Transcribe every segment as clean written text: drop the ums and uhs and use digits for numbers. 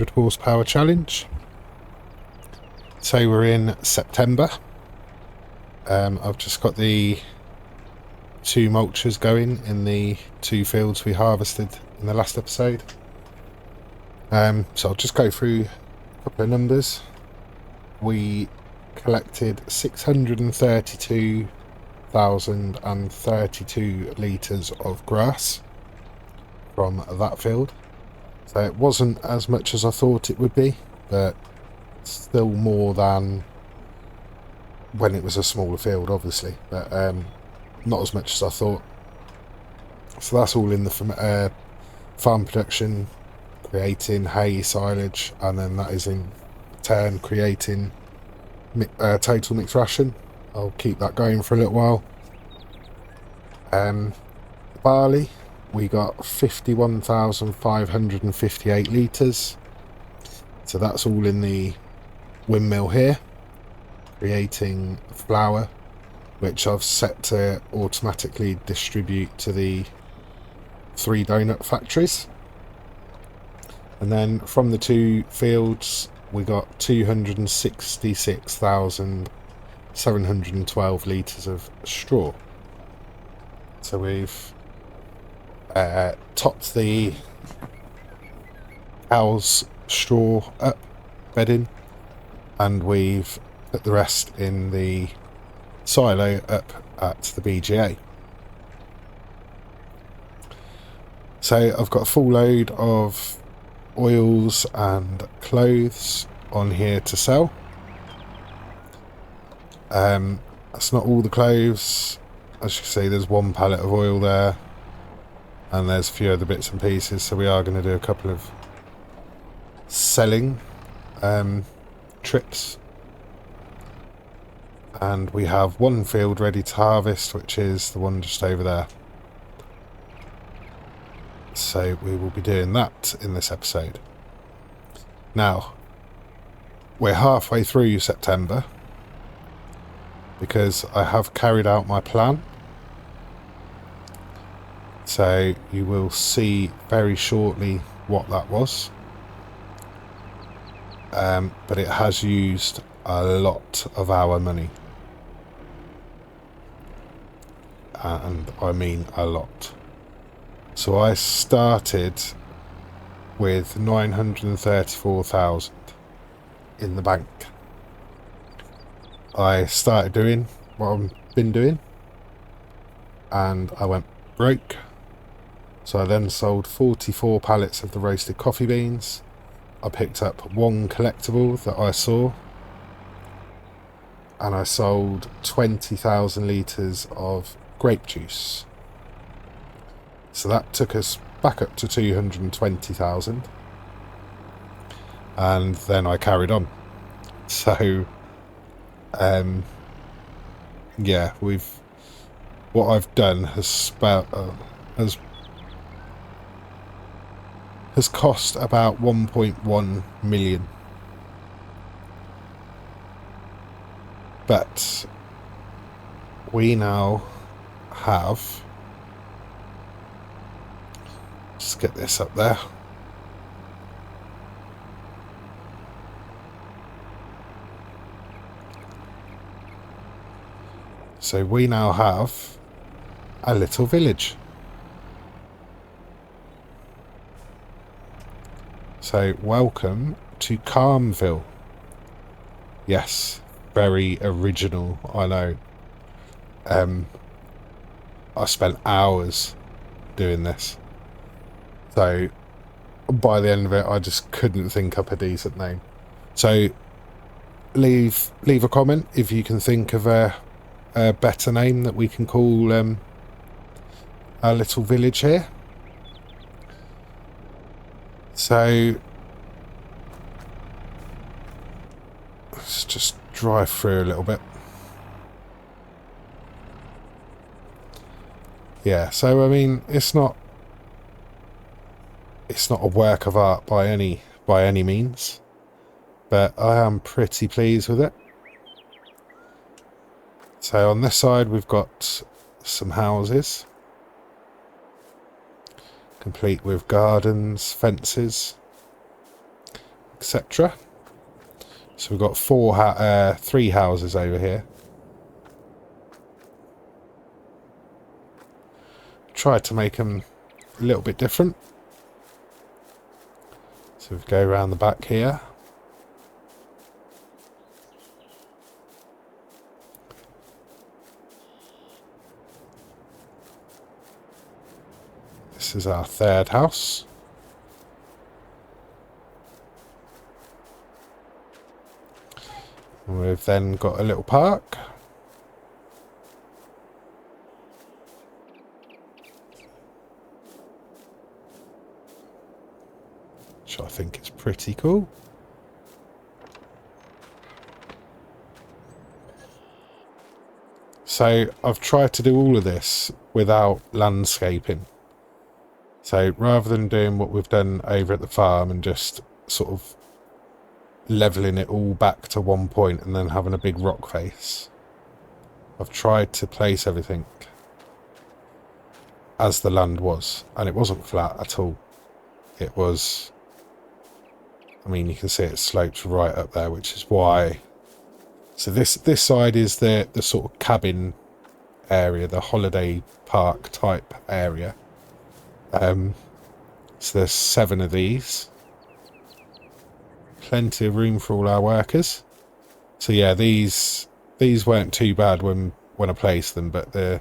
100 horsepower challenge. So we're in September. I've just got the 2 mulchers going in the 2 fields we harvested in the last episode. So I'll just go through a couple of numbers. We collected 632,032 litres of grass from that field. So it wasn't as much as I thought it would be, but still more than when it was a smaller field, obviously, but not as much as I thought. So that's all in the farm production, creating hay, silage, and then that is in turn creating total mixed ration. I'll keep that going for a little while. Barley, we got 51,558 litres. So that's all in the windmill here, creating flour, which I've set to automatically distribute to the 3 donut factories. And then from the 2 fields we got 266,712 litres of straw. So we've topped the cow's straw up, bedding, and we've put the rest in the silo up at the BGA. So I've got a full load of oils and clothes on here to sell. That's not all the clothes. As you can see, there's 1 pallet of oil there, and there's a few other bits and pieces, so we are going to do a couple of selling trips. And we have 1 field ready to harvest, which is the one just over there. So we will be doing that in this episode. Now, we're halfway through September because I have carried out my plan. So you will see very shortly what that was. But it has used a lot of our money. And I mean a lot. So I started with 934,000 in the bank. I started doing what I've been doing, and I went broke. So I then sold 44 pallets of the roasted coffee beans. I picked up 1 collectible that I saw, and I sold 20,000 litres of grape juice. So that took us back up to 220,000, and then I carried on. So yeah, what I've done has cost about 1.1 million. But we now have, just get this up there. So we now have a little village. So welcome to Calmville. Yes, very original, I know. I spent hours doing this. So by the end of it, I just couldn't think up a decent name. So leave a comment if you can think of a better name that we can call our little village here. So let's just drive through a little bit. Yeah, so I mean, it's not a work of art by any means, but I am pretty pleased with it. So on this side we've got some houses, complete with gardens, fences. etc. So we've got three houses over here. Tried to make them a little bit different. So we go around the back here. This is our third house. And we've then got a little park. Which I think is pretty cool. So I've tried to do all of this without landscaping. So rather than doing what we've done over at the farm and just sort of levelling it all back to one point and then having a big rock face, I've tried to place everything as the land was, and it wasn't flat at all. It was, I mean, you can see it slopes right up there, which is why. So this side is the sort of cabin area, the holiday park type area. So there's 7 of these. Plenty of room for all our workers. So yeah, these weren't too bad when I placed them, but the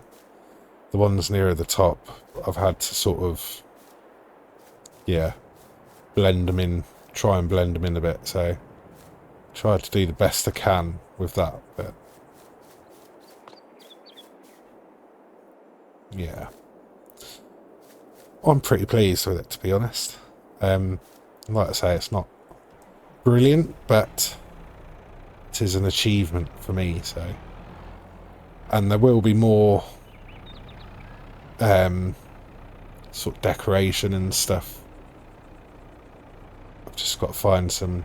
ones nearer the top, I've had to sort of, yeah, blend them in, try and blend them in a bit. So try to do the best I can with that, but yeah, I'm pretty pleased with it, to be honest. Like I say, it's not brilliant, but it is an achievement for me. So, and there will be more sort of decoration and stuff. I've just got to find some,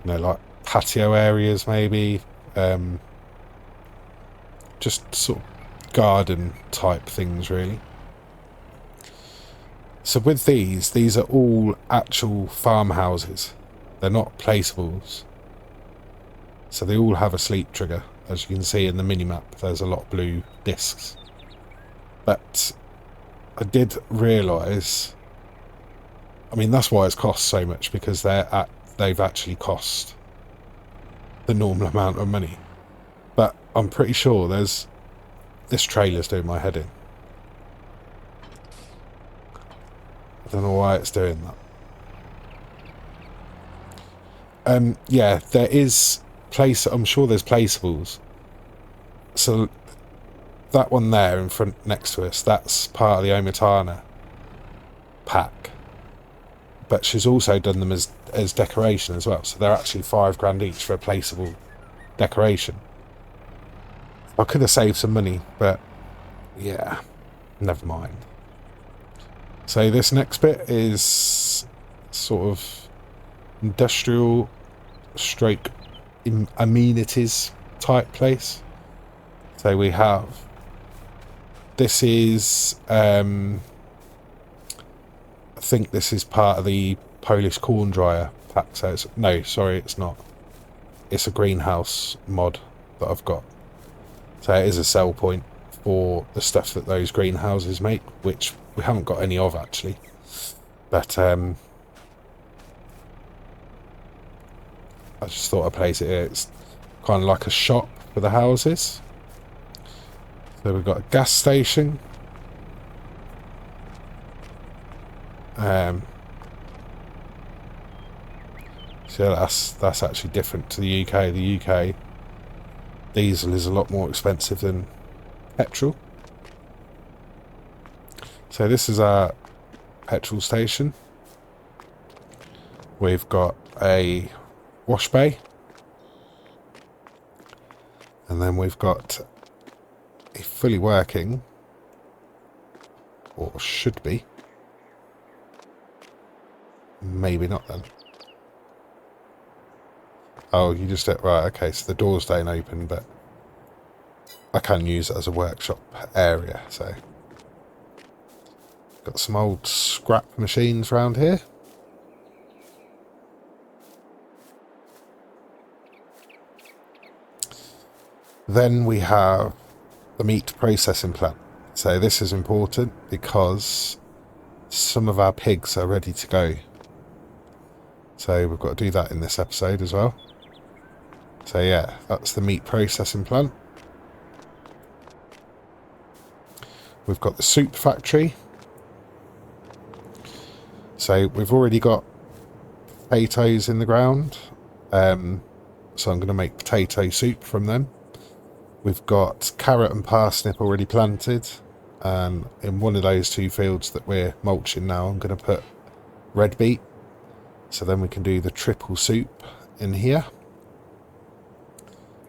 like patio areas maybe, just sort of garden type things really. So with these are all actual farmhouses. They're not placeables. So they all have a sleep trigger. As you can see in the mini-map, there's a lot of blue discs. But I did realise, I mean, that's why it's cost so much, because they've actually cost the normal amount of money. But I'm pretty sure this trailer's doing my head in. I don't know why it's doing that. Yeah, there is I'm sure there's placeables. So that one there in front next to us, that's part of the Omatana pack. But she's also done them as decoration as well. So they're actually £5 each for a placeable decoration. I could have saved some money, but yeah, never mind. So this next bit is sort of industrial stroke amenities type place. So we have, this is I think this is part of the Polish corn dryer pack. So it's not, it's a greenhouse mod that I've got. So it is a sell point for the stuff that those greenhouses make, which we haven't got any of actually, but I just thought I'd place it here. It's kind of like a shop for the houses. So we've got a gas station, so that's actually different to the UK. The UK diesel is a lot more expensive than petrol. So this is our petrol station. We've got a wash bay, and then we've got a fully working, or should be, maybe not then. Oh, you just right, okay, so the doors don't open, but I can use it as a workshop area. So got some old scrap machines around here. Then we have the meat processing plant. So this is important because some of our pigs are ready to go. So we've got to do that in this episode as well. So yeah, that's the meat processing plant. We've got the soup factory. So we've already got potatoes in the ground. So I'm going to make potato soup from them. We've got carrot and parsnip already planted. And in one of those 2 fields that we're mulching now, I'm going to put red beet. So then we can do the triple soup in here.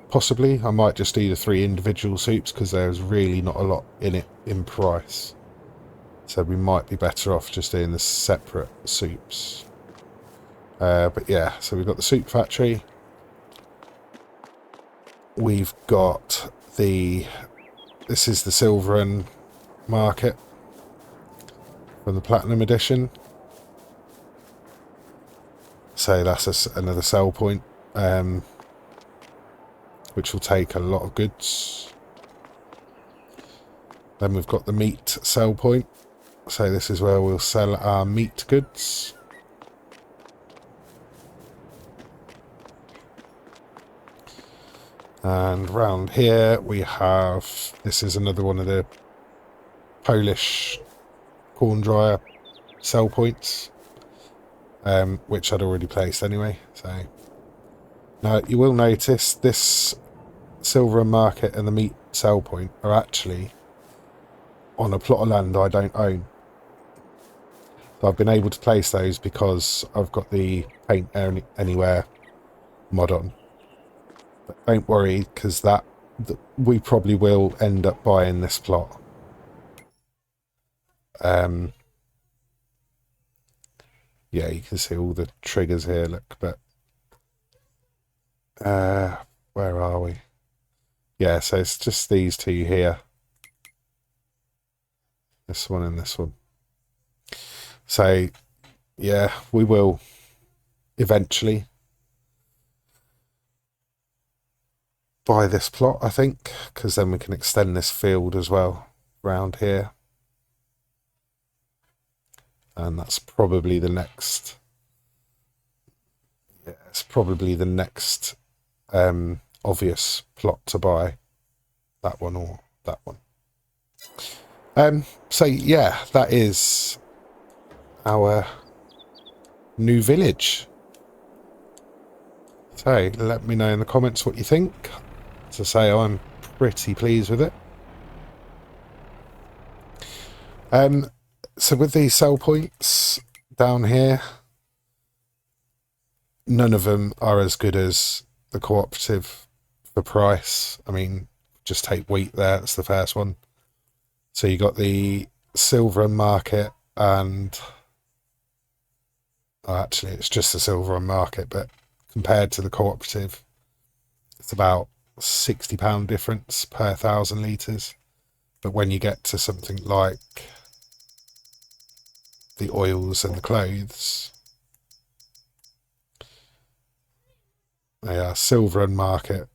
Possibly, I might just do the 3 individual soups because there's really not a lot in it in price. So we might be better off just doing the separate soups. But yeah, so we've got the soup factory. We've got this is the silver and market from the platinum edition. So that's another sell point, which will take a lot of goods. Then we've got the meat sell point. So this is where we'll sell our meat goods. And round here we have, this is another one of the Polish corn dryer sell points, which I'd already placed anyway. So now you will notice this silver market and the meat sell point are actually on a plot of land I don't own. So I've been able to place those because I've got the paint anywhere mod on. But don't worry, because we probably will end up buying this plot. Yeah, you can see all the triggers here, look, but where are we? Yeah, so it's just these 2 here. This one and this one. So, yeah, we will eventually buy this plot, I think, because then we can extend this field as well around here. And that's probably the next. Yeah, it's probably the next obvious plot to buy. That one or that one. So yeah, that is our new village. So let me know in the comments what you think. As I say, I'm pretty pleased with it. So with these sell points down here, none of them are as good as the cooperative for price. I mean, just take wheat there, that's the first one. So you got the silver and market and actually it's just the silver and market, but compared to the cooperative, it's about £60 difference per 1,000 litres. But when you get to something like the oils and the clothes, they are silver and market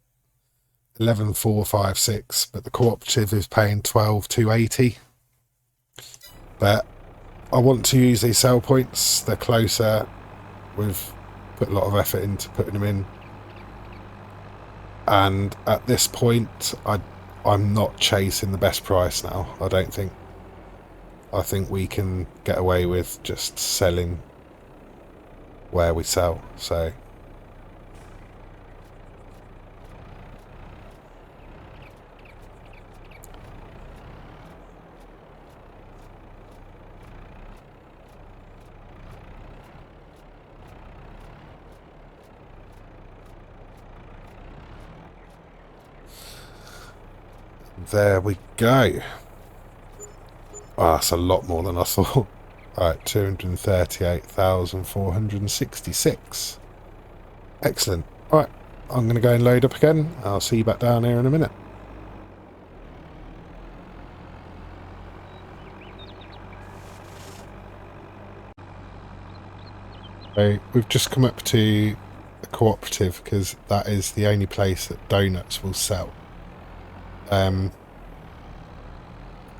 11,456, but the cooperative is paying 12,280. But I want to use these sell points. They're closer. We've put a lot of effort into putting them in, and at this point I'm not chasing the best price now. I think we can get away with just selling where we sell. So there we go. Oh, that's a lot more than I thought. Alright, 238,466. Excellent. Alright, I'm going to go and load up again. I'll see you back down here in a minute. So we've just come up to the cooperative because that is the only place that donuts will sell.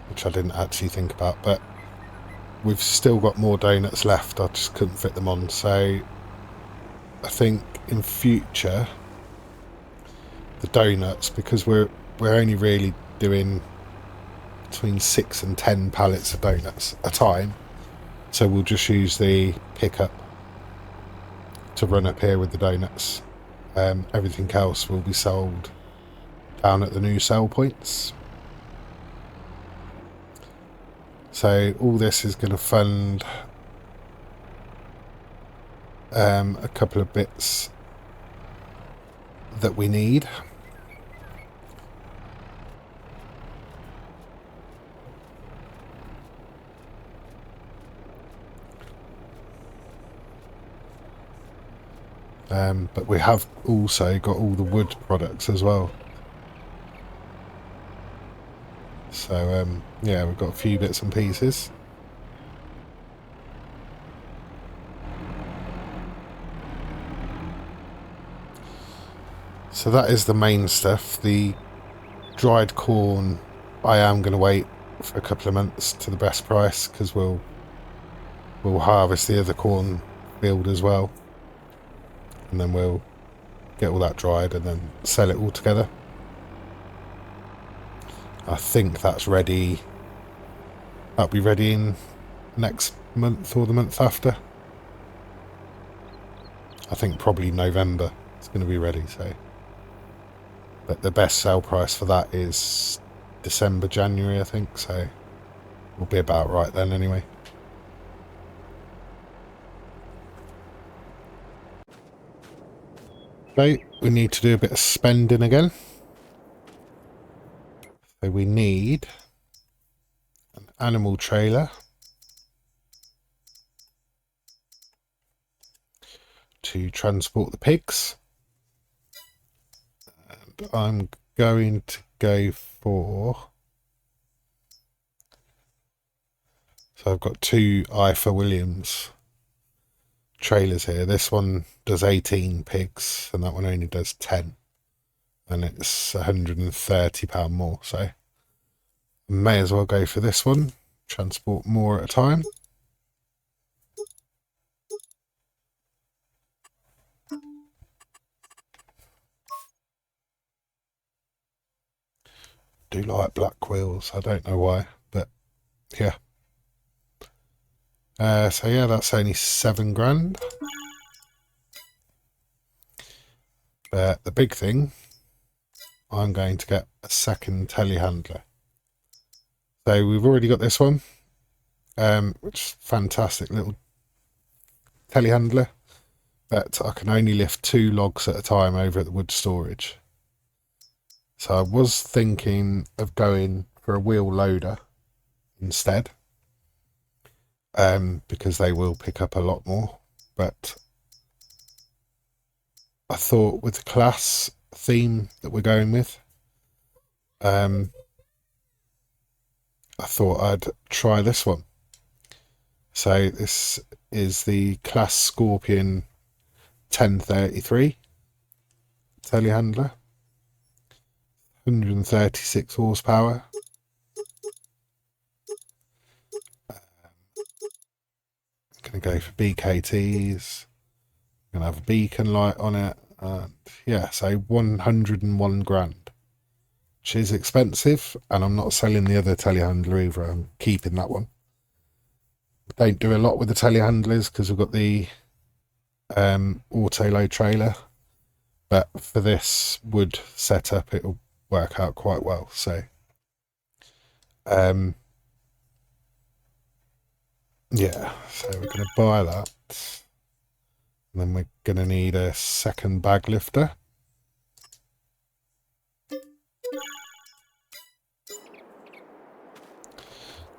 which I didn't actually think about, but we've still got more donuts left. I just couldn't fit them on, so I think in future the donuts, because we're only really doing between 6 and 10 pallets of donuts a time, so we'll just use the pickup to run up here with the donuts. Everything else will be sold down at the new sell points. So all this is going to fund a couple of bits that we need. But we have also got all the wood products as well. So yeah, we've got a few bits and pieces. So that is the main stuff. The dried corn, I am going to wait for a couple of months to the best price, because we'll harvest the other corn field as well, and then we'll get all that dried and then sell it all together. I think that's ready. That'll be ready in next month or the month after. I think probably November it's going to be ready. So, but the best sale price for that is December, January, I think. So we'll be about right then anyway. So we need to do a bit of spending again. So we need an animal trailer to transport the pigs. And I'm going to go for... So I've got two IFA Williams trailers here. This one does 18 pigs and that one only does 10. And it's £130 more, so I may as well go for this one. Transport more at a time. Do like black wheels, I don't know why, but yeah. So yeah, that's only £7,000. But the big thing, I'm going to get a second telehandler. So we've already got this one, which is fantastic little telehandler, but I can only lift 2 logs at a time over at the wood storage. So I was thinking of going for a wheel loader instead, because they will pick up a lot more. But I thought with the class theme that we're going with, I thought I'd try this one. So this is the Class Scorpion 1033 telehandler, 136 horsepower. I'm going to go for BKTs. I'm going to have a beacon light on it. And yeah, so 101 grand, which is expensive, and I'm not selling the other telehandler either. I'm keeping that one. Don't do a lot with the telehandlers because we've got the auto load trailer, but for this wood setup it'll work out quite well. So yeah, so we're going to buy that, and then we're going to need a second bag lifter.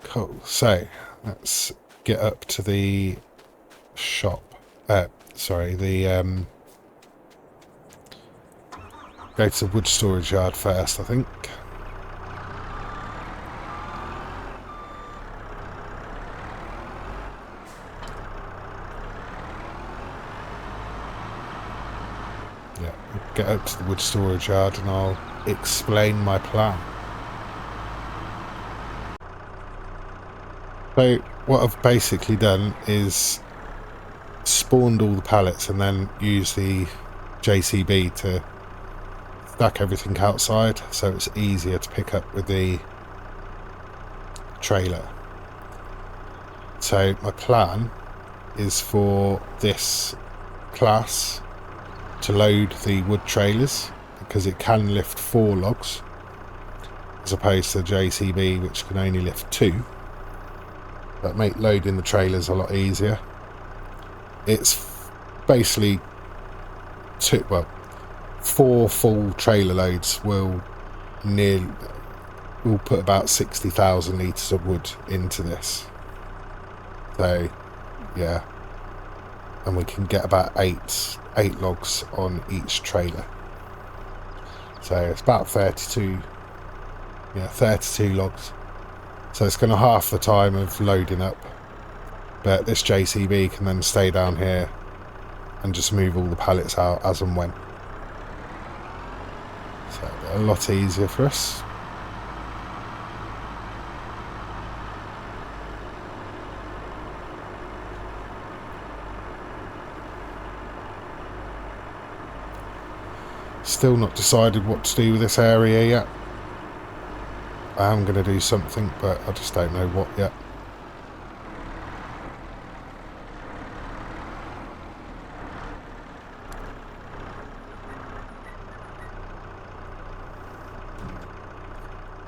Cool. So let's get up to the shop. Sorry, the go to the wood storage yard first, I think. Yeah, get up to the wood storage yard and I'll explain my plan. So what I've basically done is spawned all the pallets and then used the JCB to stack everything outside, so it's easier to pick up with the trailer. So my plan is for this class to load the wood trailers, because it can lift 4 logs as opposed to the JCB, which can only lift 2. That make loading the trailers a lot easier. It's basically 4 full trailer loads will put about 60,000 litres of wood into this. So yeah, and we can get about 8 logs on each trailer. So it's about 32 logs. So it's going to half the time of loading up, but this JCB can then stay down here and just move all the pallets out as and when. So a lot easier for us. Still not decided what to do with this area yet. I am going to do something, but I just don't know what yet.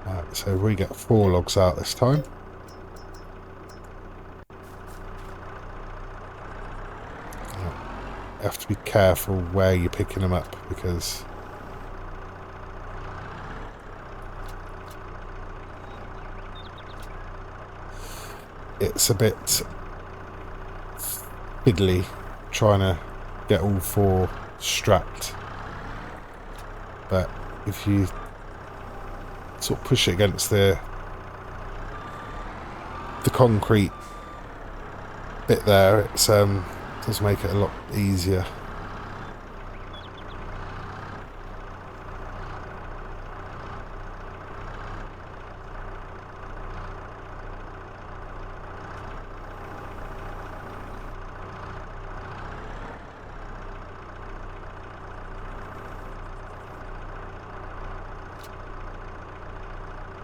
Right, so we get 4 logs out this time. You have to be careful where you're picking them up, because it's a bit fiddly trying to get all 4 strapped. But if you sort of push it against the concrete bit there, it does make it a lot easier.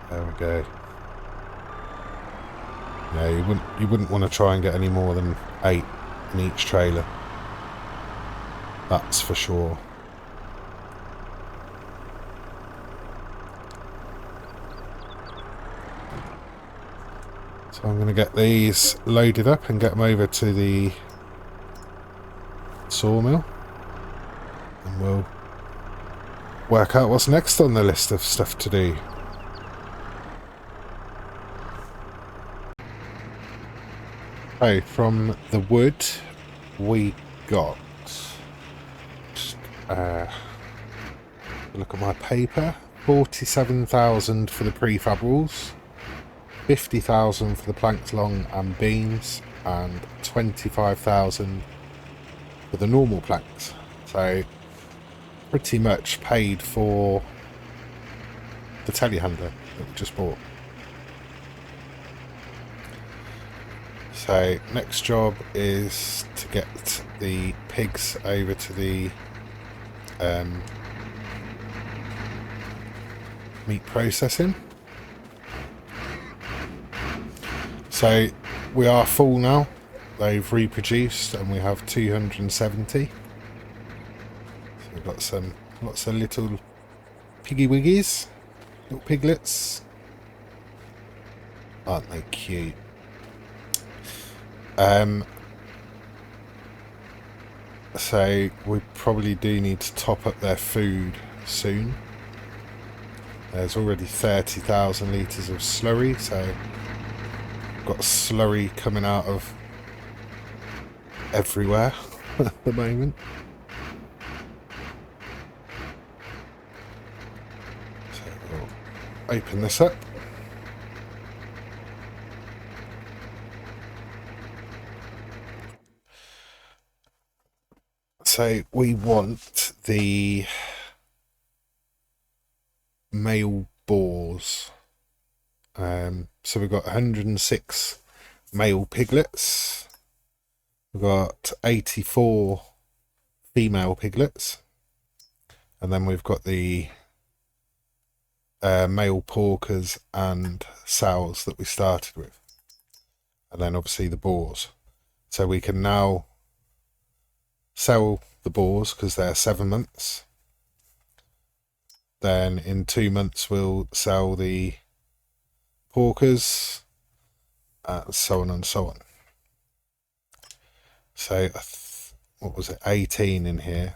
There we go. Yeah, you wouldn't want to try and get any more than 8 in each trailer. That's for sure. So I'm going to get these loaded up and get them over to the sawmill, and we'll work out what's next on the list of stuff to do. So from the wood we got, look at my paper, 47,000 for the prefab walls, 50,000 for the planks long and beams, and 25,000 for the normal planks. So pretty much paid for the telehandler that we just bought. So next job is to get the pigs over to the meat processing. So we are full now. They've reproduced and we have 270. So we've got lots of little piggy wiggies, little piglets. Aren't they cute? So we probably do need to top up their food soon. There's already 30,000 litres of slurry, so we've got slurry coming out of everywhere at the moment. So we'll open this up. So we want the male boars. So we've got 106 male piglets. We've got 84 female piglets. And then we've got the male porkers and sows that we started with. And then obviously the boars. So we can now sell the boars because they're 7 months. Then in 2 months we'll sell the porkers, so on and so on. So what was it, 18 in here.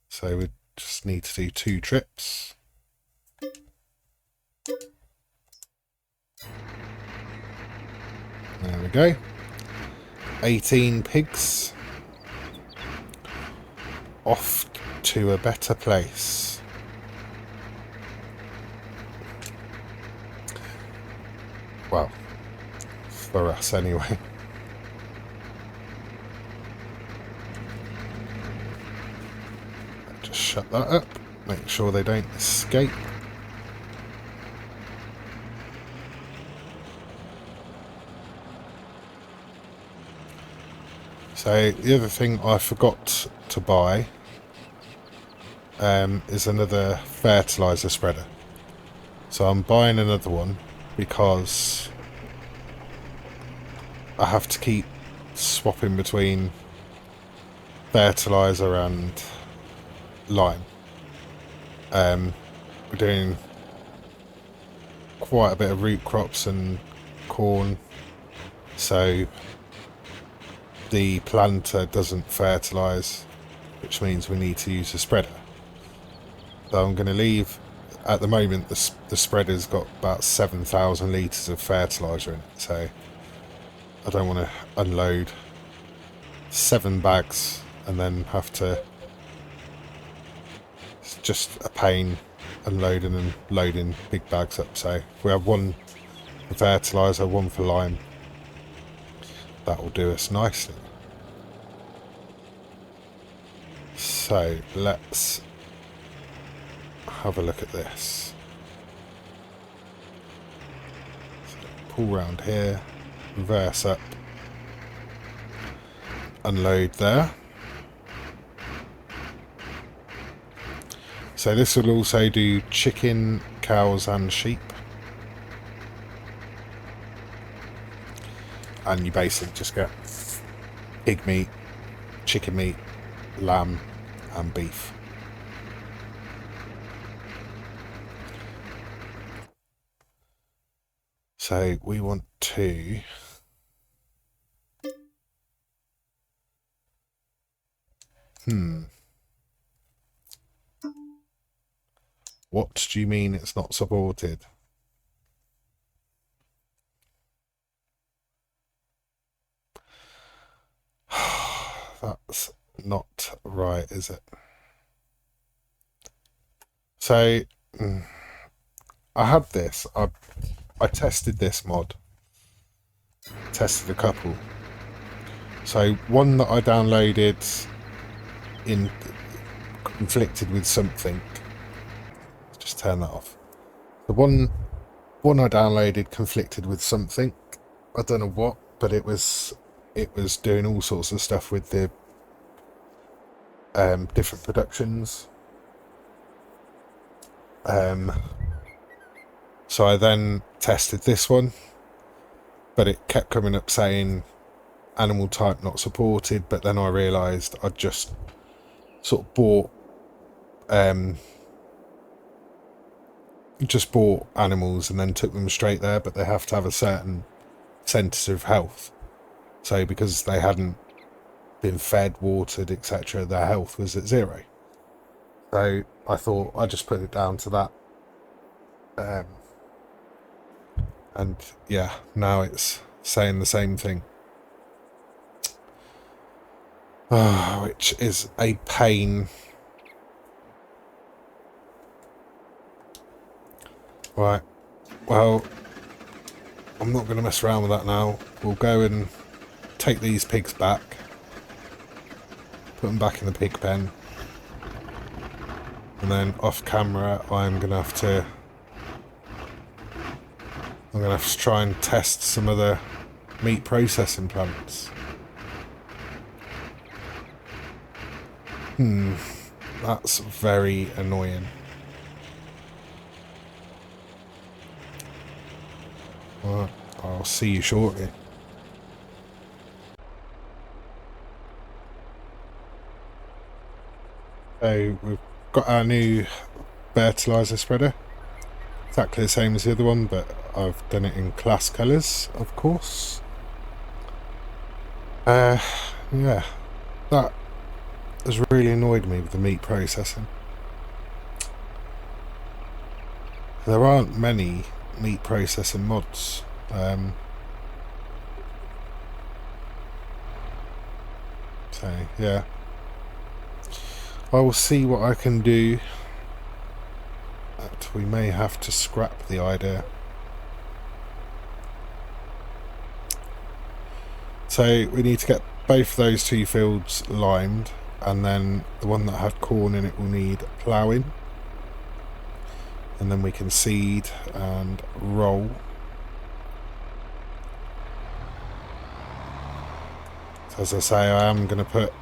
So we just need to do 2 trips. There we go. 18 pigs. Off to a better place. Well, for us anyway. Just shut that up. Make sure they don't escape. So the other thing I forgot to buy is another fertilizer spreader. So I'm buying another one because I have to keep swapping between fertilizer and lime. We're doing quite a bit of root crops and corn, so the planter doesn't fertilise, which means we need to use a spreader. So I'm going to leave, at the moment the spreader's got about 7,000 litres of fertiliser in it, so I don't want to unload 7 bags and then have to, it's just a pain unloading and loading big bags up. So we have 1 for fertiliser, 1 for lime. That will do us nicely. So let's have a look at this. So pull round here, reverse up, unload there. So this will also do chicken, cows and sheep. And you basically just get pig meat, chicken meat, lamb and beef. So we want to what do you mean it's not supported? That's not right, is it? So I had this. I tested this mod. Tested a couple. So one that I downloaded in conflicted with something. Just turn that off. The one I downloaded conflicted with something. I don't know what, but it was doing all sorts of stuff with the different productions. So I then tested this one, but it kept coming up saying animal type not supported, but then I realised I'd just sort of bought animals and then took them straight there, but they have to have a certain centre of health. So because they hadn't been fed, watered, etc., their health was at 0. So I thought I'd just put it down to that. And yeah, now it's saying the same thing. Which is a pain. Right, well, I'm not going to mess around with that now. We'll go and take these pigs back, put them back in the pig pen, and then off camera I'm going to have to try and test some other meat processing plants. That's very annoying. Well, I'll see you shortly. So we've got our new fertiliser spreader. Exactly the same as the other one, but I've done it in class colours, of course. Yeah, that has really annoyed me with the meat processing. There aren't many meat processing mods. So yeah, I will see what I can do. But we may have to scrap the idea. So we need to get both those two fields limed, and then the one that had corn in it will need ploughing, and then we can seed and roll. So as I say, I am going to put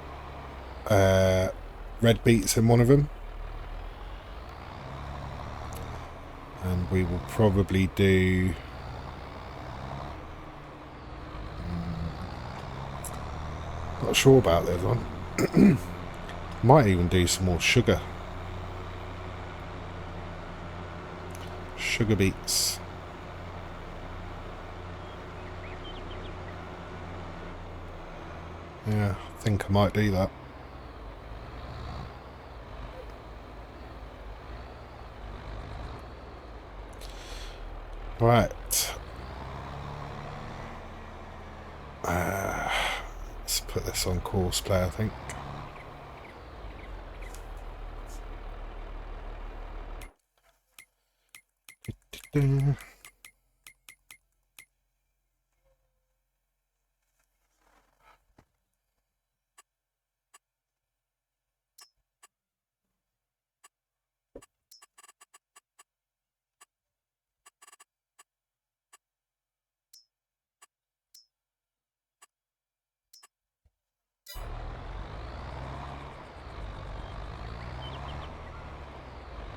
red beets in one of them, and we will probably do not sure about the other one. Might even do some more sugar beets. Yeah, I think I might do that. Right. Let's put this on course play, I think.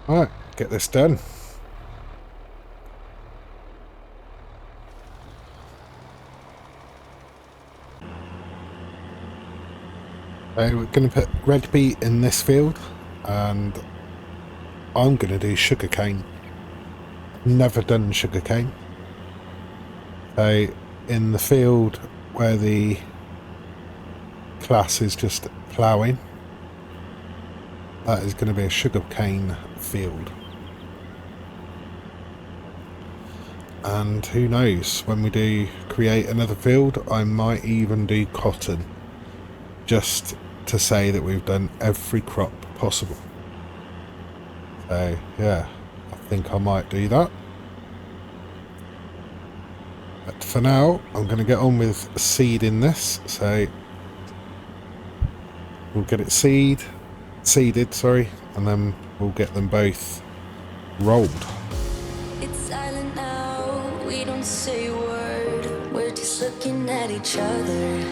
Right, get this done. So we're going to put red beet in this field, and I'm going to do sugarcane. Never done sugarcane. So in the field where the class is just ploughing, that is going to be a sugarcane field. And who knows, when we do create another field, I might even do cotton, just to say that we've done every crop possible. So yeah, I think I might do that. But for now, I'm going to get on with seeding this. So we'll get it seeded, and then we'll get them both rolled. It's silent now, we don't say a word, we're just looking at each other.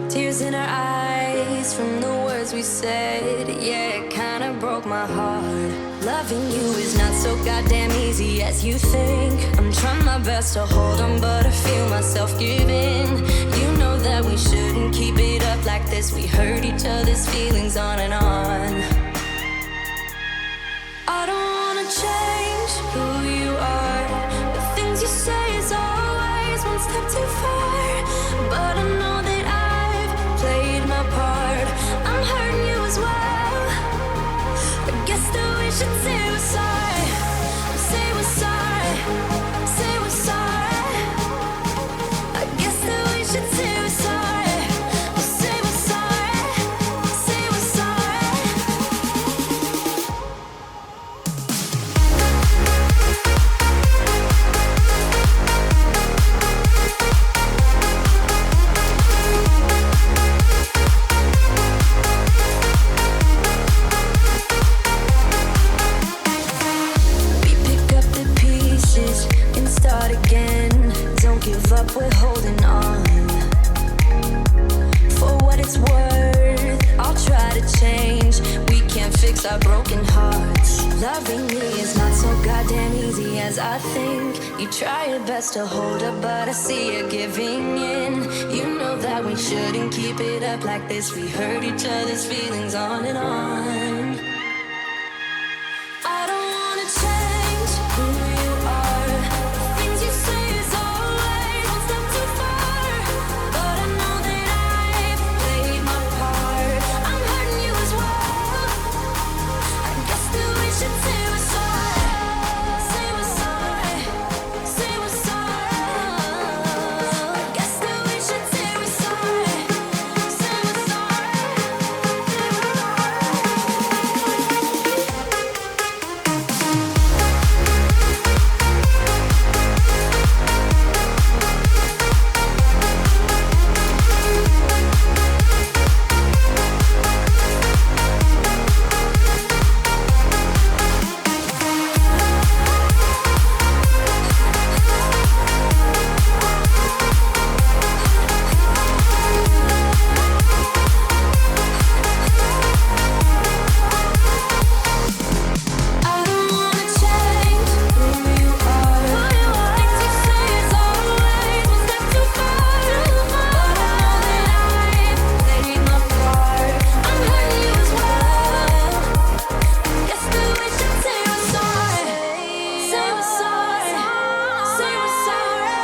Tears in our eyes from the words we said, yeah, it kinda broke my heart. Loving you is not so goddamn easy as you think. I'm trying my best to hold on, but I feel myself giving. You know that we shouldn't keep it up like this. We hurt each other's feelings on and on. I don't wanna change who you are. The things you say is always one step too far. But I know that I've played my part. I'm hurting you as well. I guess that we should say we're sorry. Say we're sorry. Say we're sorry. I guess that we should say we're sorry. Say we're sorry. Say we're sorry. give up, we're holding on. For what it's worth, I'll try to change. We can't fix our broken hearts. Loving me is not so goddamn easy as I think. You try your best to hold up, but I see you giving in. You know that we shouldn't keep it up like this. We hurt each other's feelings on and on. I don't wanna change who you are. The things you say is always one step too far. But I know that I've played my part. I'm hurting you as well. I guess that we should say we're sorry. Say we're sorry. Say we're sorry. I guess that we should say we're sorry. Say we're sorry. I don't wanna change who you are. The things you say is always one step too far. But I know that I've played my part. I'm hurting you as well. Guess that we should say we're sorry. Say we're sorry. Say we're sorry.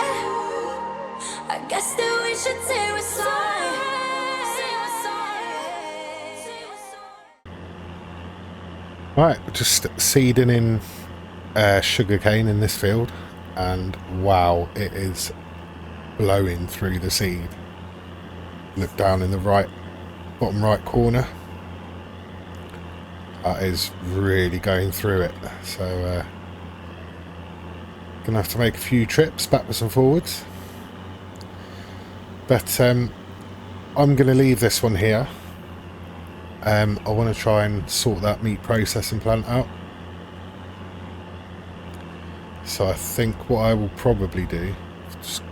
I guess that we should say we're sorry. Say we're sorry. Say we're sorry. Right, just seeding in sugarcane in this field, and wow, it is blowing through the seed. Look down in the bottom right corner. That is really going through it. So gonna have to make a few trips backwards and forwards. But I'm gonna leave this one here. I want to try and sort that meat processing plant out. So I think what I will probably do is just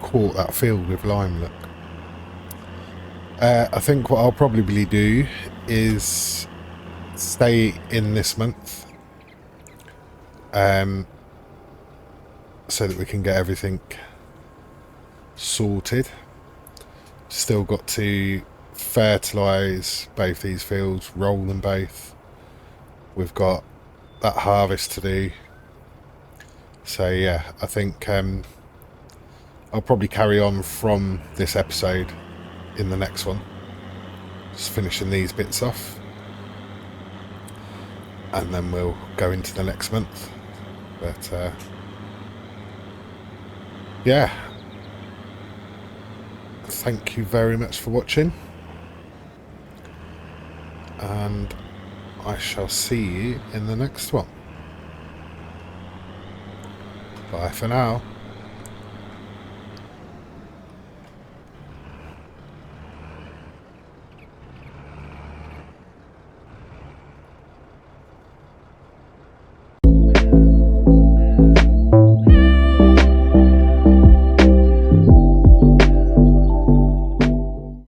coat that field with lime, look. I think what I'll probably do is stay in this month, so that we can get everything sorted. Still got to fertilise both these fields, roll them both. We've got that harvest to do. So yeah, I think I'll probably carry on from this episode in the next one, just finishing these bits off, and then we'll go into the next month. But yeah, thank you very much for watching, and I shall see you in the next one. Bye for now.